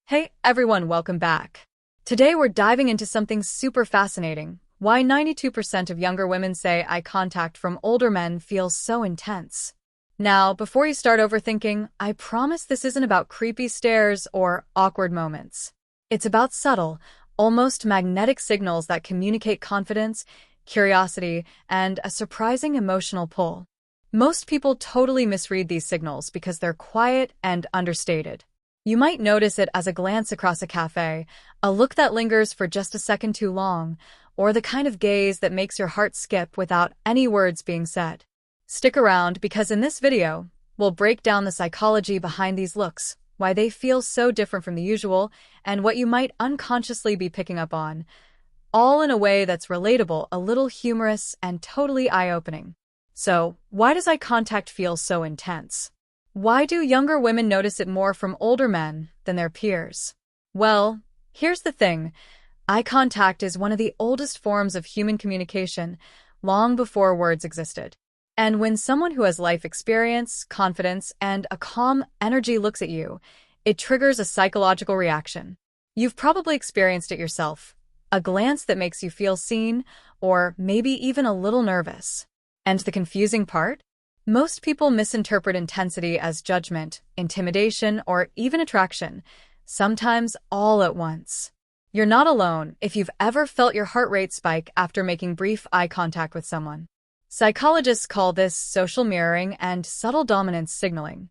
Hey everyone, welcome back. Today we're diving into something super fascinating. Why 92% of younger women say eye contact from older men feels so intense. Now, before you start overthinking, I promise this isn't about creepy stares or awkward moments. It's about subtle, almost magnetic signals that communicate confidence, curiosity, and a surprising emotional pull. Most people totally misread these signals because they're quiet and understated. You might notice it as a glance across a cafe, a look that lingers for just a second too long, or the kind of gaze that makes your heart skip without any words being said. Stick around because in this video, we'll break down the psychology behind these looks, why they feel so different from the usual, and what you might unconsciously be picking up on, all in a way that's relatable, a little humorous, and totally eye-opening. So, why does eye contact feel so intense? Why do younger women notice it more from older men than their peers? Well, here's the thing. Eye contact is one of the oldest forms of human communication, long before words existed. And when someone who has life experience, confidence, and a calm energy looks at you, it triggers a psychological reaction. You've probably experienced it yourself. A glance that makes you feel seen, or maybe even a little nervous. And the confusing part? Most people misinterpret intensity as judgment, intimidation, or even attraction, sometimes all at once. You're not alone if you've ever felt your heart rate spike after making brief eye contact with someone. Psychologists call this social mirroring and subtle dominance signaling.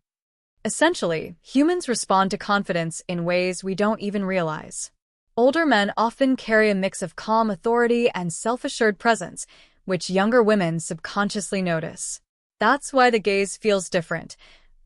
Essentially, humans respond to confidence in ways we don't even realize. Older men often carry a mix of calm authority and self-assured presence, which younger women subconsciously notice. That's why the gaze feels different,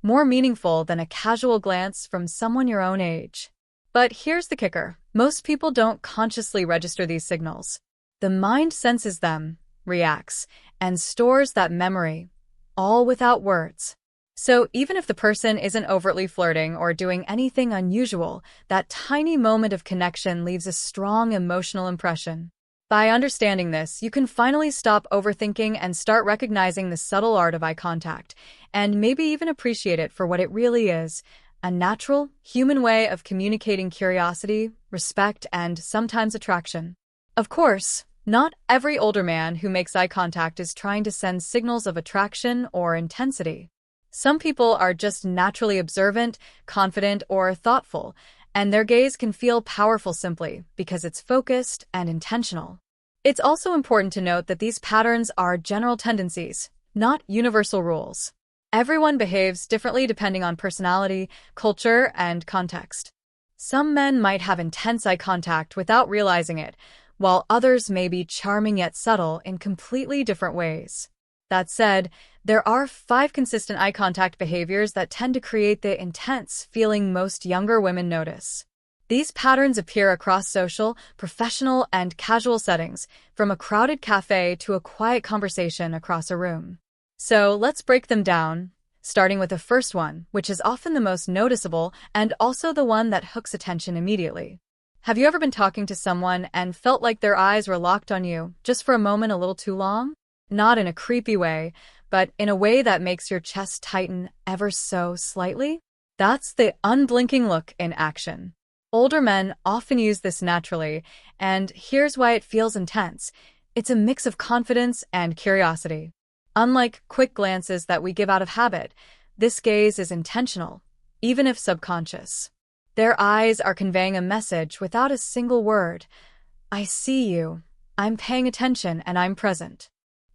more meaningful than a casual glance from someone your own age. But here's the kicker. Most people don't consciously register these signals. The mind senses them, reacts, and stores that memory, all without words. So even if the person isn't overtly flirting or doing anything unusual, that tiny moment of connection leaves a strong emotional impression. By understanding this, you can finally stop overthinking and start recognizing the subtle art of eye contact, and maybe even appreciate it for what it really is, a natural, human way of communicating curiosity, respect, and sometimes attraction. Of course, not every older man who makes eye contact is trying to send signals of attraction or intensity. Some people are just naturally observant, confident, or thoughtful, and their gaze can feel powerful simply because it's focused and intentional. It's also important to note that these patterns are general tendencies, not universal rules. Everyone behaves differently depending on personality, culture, and context. Some men might have intense eye contact without realizing it, while others may be charming yet subtle in completely different ways. That said, there are 5 consistent eye contact behaviors that tend to create the intense feeling most younger women notice. These patterns appear across social, professional, and casual settings, from a crowded cafe to a quiet conversation across a room. So let's break them down, starting with the first one, which is often the most noticeable and also the one that hooks attention immediately. Have you ever been talking to someone and felt like their eyes were locked on you, just for a moment a little too long? Not in a creepy way, but in a way that makes your chest tighten ever so slightly? That's the unblinking look in action. Older men often use this naturally, and here's why it feels intense. It's a mix of confidence and curiosity. Unlike quick glances that we give out of habit, this gaze is intentional, even if subconscious. Their eyes are conveying a message without a single word. I see you. I'm paying attention and I'm present.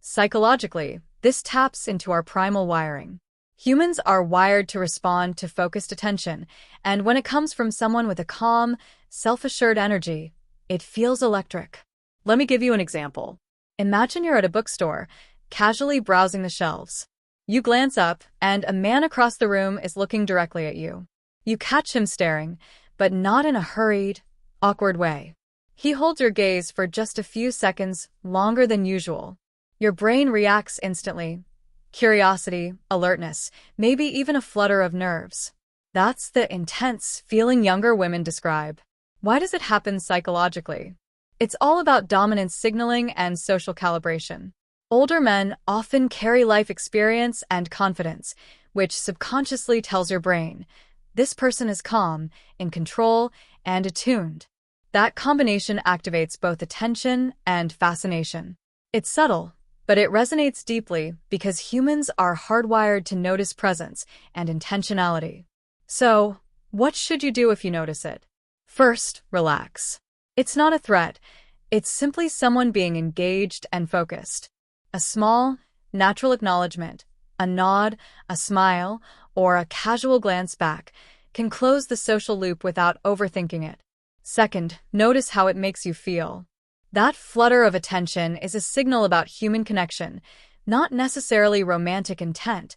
Psychologically, this taps into our primal wiring. Humans are wired to respond to focused attention, and when it comes from someone with a calm, self-assured energy, it feels electric. Let me give you an example. Imagine you're at a bookstore, casually browsing the shelves. You glance up, and a man across the room is looking directly at you. You catch him staring, but not in a hurried, awkward way. He holds your gaze for just a few seconds, longer than usual. Your brain reacts instantly. Curiosity, alertness, maybe even a flutter of nerves. That's the intense feeling younger women describe. Why does it happen psychologically? It's all about dominance signaling and social calibration. Older men often carry life experience and confidence, which subconsciously tells your brain, This person is calm, in control, and attuned. That combination activates both attention and fascination. It's subtle, but it resonates deeply because humans are hardwired to notice presence and intentionality. So, what should you do if you notice it? First, relax. It's not a threat. It's simply someone being engaged and focused. A small, natural acknowledgement, a nod, a smile, or a casual glance back can close the social loop without overthinking it. Second, notice how it makes you feel. That flutter of attention is a signal about human connection, not necessarily romantic intent,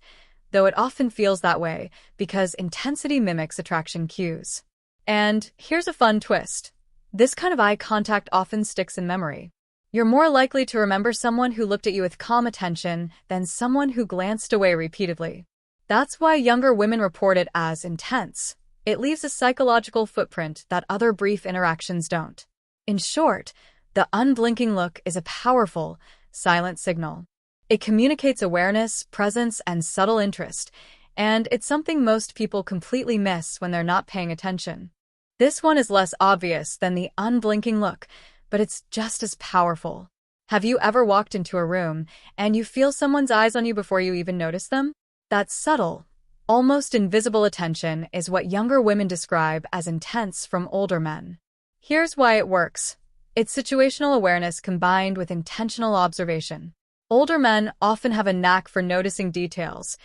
though it often feels that way because intensity mimics attraction cues. And here's a fun twist. This kind of eye contact often sticks in memory. You're more likely to remember someone who looked at you with calm attention than someone who glanced away repeatedly. That's why younger women report it as intense. It leaves a psychological footprint that other brief interactions don't. In short, the unblinking look is a powerful, silent signal. It communicates awareness, presence, and subtle interest, and it's something most people completely miss when they're not paying attention. This one is less obvious than the unblinking look, but it's just as powerful. Have you ever walked into a room and you feel someone's eyes on you before you even notice them? That subtle, almost invisible attention is what younger women describe as intense from older men. Here's why it works. It's situational awareness combined with intentional observation. Older men often have a knack for noticing details,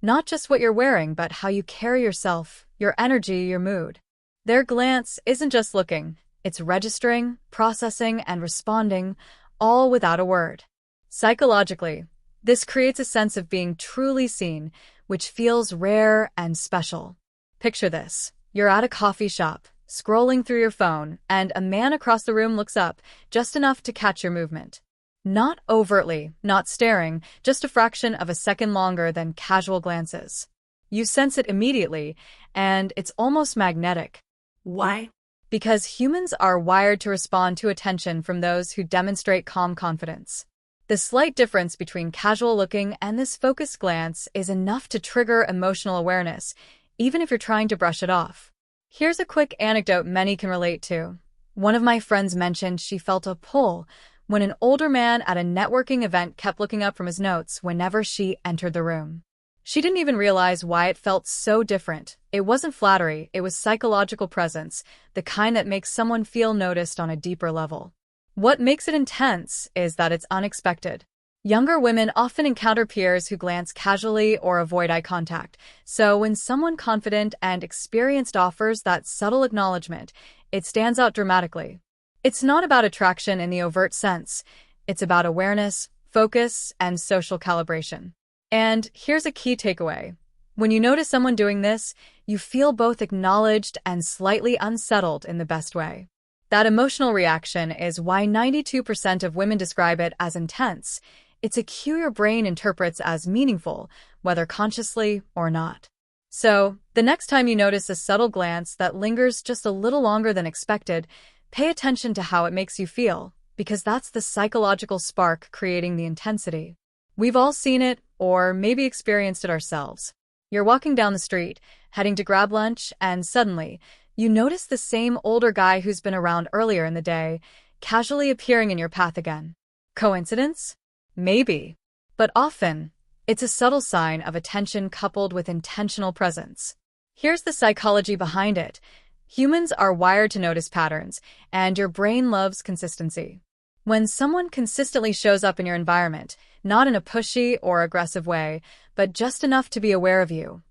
not just what you're wearing, but how you carry yourself, your energy, your mood. Their glance isn't just looking, it's registering, processing, and responding, all without a word. Psychologically, this creates a sense of being truly seen, which feels rare and special. Picture this. You're at a coffee shop, scrolling through your phone, and a man across the room looks up, just enough to catch your movement. Not overtly, not staring, just a fraction of a second longer than casual glances. You sense it immediately, and it's almost magnetic. Why? Because humans are wired to respond to attention from those who demonstrate calm confidence. The slight difference between casual looking and this focused glance is enough to trigger emotional awareness, even if you're trying to brush it off. Here's a quick anecdote many can relate to. One of my friends mentioned she felt a pull when an older man at a networking event kept looking up from his notes whenever she entered the room. She didn't even realize why it felt so different. It wasn't flattery, it was psychological presence, the kind that makes someone feel noticed on a deeper level. What makes it intense is that it's unexpected. Younger women often encounter peers who glance casually or avoid eye contact, so when someone confident and experienced offers that subtle acknowledgement, it stands out dramatically. It's not about attraction in the overt sense. It's about awareness, focus, and social calibration. And here's a key takeaway. When you notice someone doing this, you feel both acknowledged and slightly unsettled in the best way. That emotional reaction is why 92% of women describe it as intense. It's a cue your brain interprets as meaningful, whether consciously or not. So, the next time you notice a subtle glance that lingers just a little longer than expected, pay attention to how it makes you feel, because that's the psychological spark creating the intensity. We've all seen it, or maybe experienced it ourselves. You're walking down the street, heading to grab lunch, and suddenly, you notice the same older guy who's been around earlier in the day, casually appearing in your path again. Coincidence? Maybe. But often, it's a subtle sign of attention coupled with intentional presence. Here's the psychology behind it. Humans are wired to notice patterns, and your brain loves consistency. When someone consistently shows up in your environment, not in a pushy or aggressive way, but just enough to be aware of you,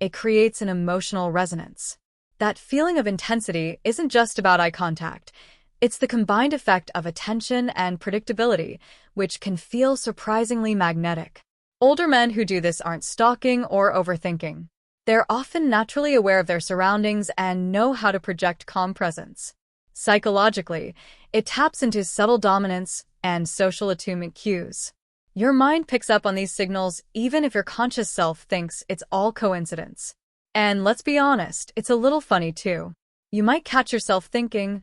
it creates an emotional resonance. That feeling of intensity isn't just about eye contact. It's the combined effect of attention and predictability, which can feel surprisingly magnetic. Older men who do this aren't stalking or overthinking. They're often naturally aware of their surroundings and know how to project calm presence. Psychologically, it taps into subtle dominance and social attunement cues. Your mind picks up on these signals even if your conscious self thinks it's all coincidence. And let's be honest, it's a little funny too. You might catch yourself thinking,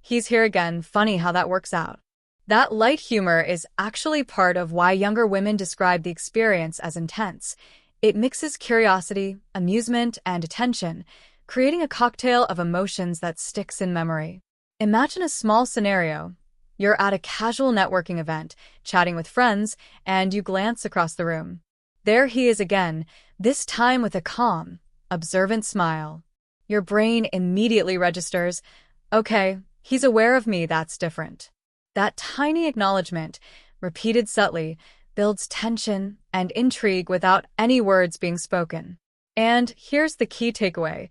he's here again, funny how that works out. That light humor is actually part of why younger women describe the experience as intense. It mixes curiosity, amusement, and attention, creating a cocktail of emotions that sticks in memory. Imagine a small scenario. You're at a casual networking event, chatting with friends, and you glance across the room. There he is again, this time with a calm, observant smile. Your brain immediately registers, okay, he's aware of me, that's different. That tiny acknowledgement, repeated subtly, builds tension and intrigue without any words being spoken. And here's the key takeaway.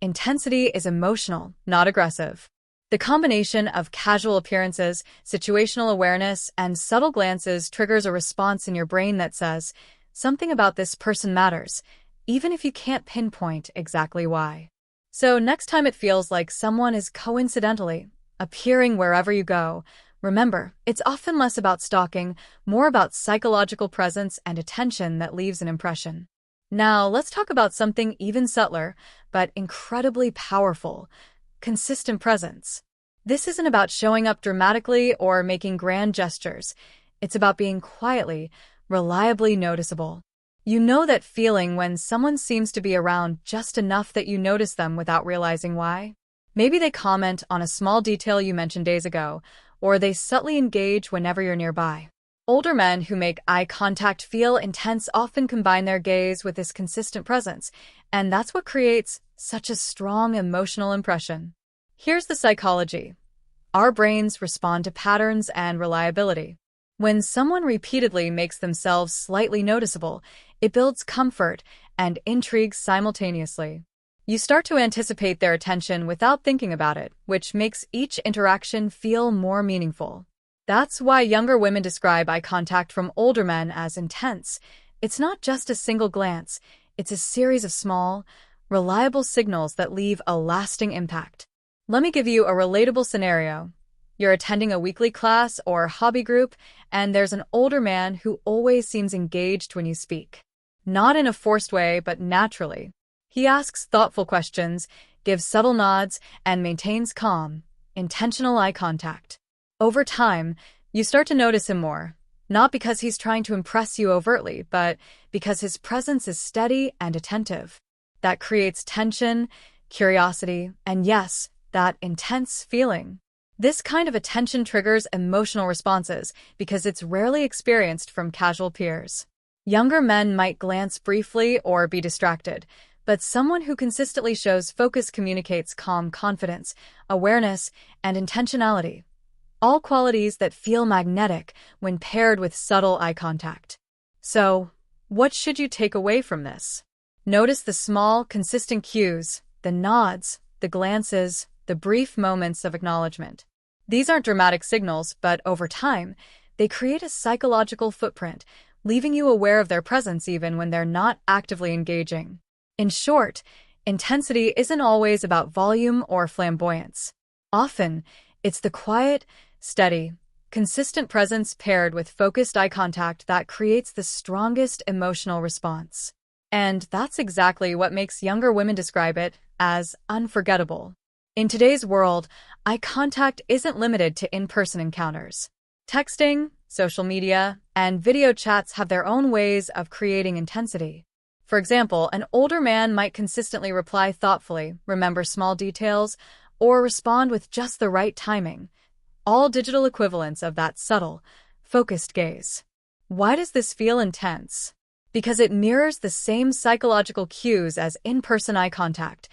Intensity is emotional, not aggressive. The combination of casual appearances, situational awareness, and subtle glances triggers a response in your brain that says, something about this person matters, even if you can't pinpoint exactly why. So next time it feels like someone is coincidentally appearing wherever you go, remember, it's often less about stalking, more about psychological presence and attention that leaves an impression. Now, let's talk about something even subtler, but incredibly powerful: consistent presence. This isn't about showing up dramatically or making grand gestures. It's about being quietly, reliably noticeable. You know that feeling when someone seems to be around just enough that you notice them without realizing why? Maybe they comment on a small detail you mentioned days ago, or they subtly engage whenever you're nearby. Older men who make eye contact feel intense often combine their gaze with this consistent presence, and that's what creates such a strong emotional impression. Here's the psychology. Our brains respond to patterns and reliability. When someone repeatedly makes themselves slightly noticeable, it builds comfort and intrigue simultaneously. You start to anticipate their attention without thinking about it, which makes each interaction feel more meaningful. That's why younger women describe eye contact from older men as intense. It's not just a single glance, it's a series of small, reliable signals that leave a lasting impact. Let me give you a relatable scenario. You're attending a weekly class or hobby group, and there's an older man who always seems engaged when you speak. Not in a forced way, but naturally. He asks thoughtful questions, gives subtle nods, and maintains calm, intentional eye contact. Over time, you start to notice him more, not because he's trying to impress you overtly, but because his presence is steady and attentive. That creates tension, curiosity, and yes, that intense feeling. This kind of attention triggers emotional responses because it's rarely experienced from casual peers. Younger men might glance briefly or be distracted, but someone who consistently shows focus communicates calm confidence, awareness, and intentionality. All qualities that feel magnetic when paired with subtle eye contact. So, what should you take away from this? Notice the small, consistent cues, the nods, the glances, the brief moments of acknowledgement. These aren't dramatic signals, but over time, they create a psychological footprint, leaving you aware of their presence even when they're not actively engaging. In short, intensity isn't always about volume or flamboyance. Often, it's the quiet, steady, consistent presence paired with focused eye contact that creates the strongest emotional response. And that's exactly what makes younger women describe it as unforgettable. In today's world, eye contact isn't limited to in-person encounters. Texting, social media, and video chats have their own ways of creating intensity. For example, an older man might consistently reply thoughtfully, remember small details, or respond with just the right timing, all digital equivalents of that subtle, focused gaze. Why does this feel intense? Because it mirrors the same psychological cues as in-person eye contact: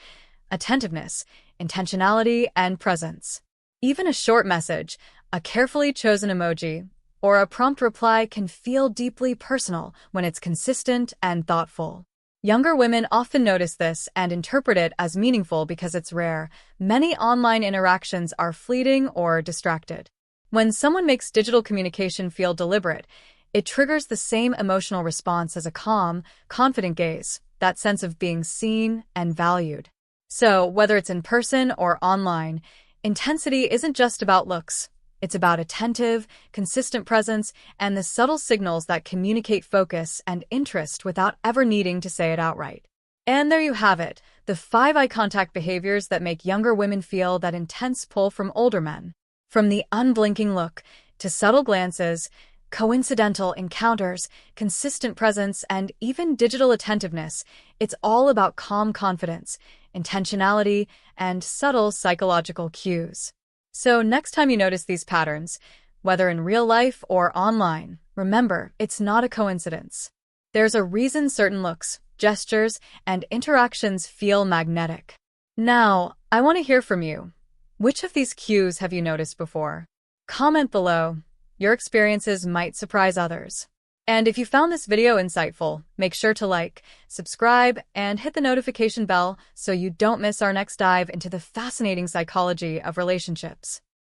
attentiveness, intentionality, and presence. Even a short message, a carefully chosen emoji, or a prompt reply can feel deeply personal when it's consistent and thoughtful. Younger women often notice this and interpret it as meaningful because it's rare. Many online interactions are fleeting or distracted. When someone makes digital communication feel deliberate, it triggers the same emotional response as a calm, confident gaze, that sense of being seen and valued. So, whether it's in person or online, intensity isn't just about looks. It's about attentive, consistent presence and the subtle signals that communicate focus and interest without ever needing to say it outright. And there you have it, the 5 eye contact behaviors that make younger women feel that intense pull from older men. From the unblinking look to subtle glances, Coincidental encounters, consistent presence, and even digital attentiveness, it's all about calm confidence, intentionality, and subtle psychological cues. So next time you notice these patterns, whether in real life or online, remember, it's not a coincidence. There's a reason certain looks, gestures, and interactions feel magnetic. Now, I want to hear from you. Which of these cues have you noticed before? Comment below. Your experiences might surprise others. And if you found this video insightful, make sure to like, subscribe, and hit the notification bell so you don't miss our next dive into the fascinating psychology of relationships.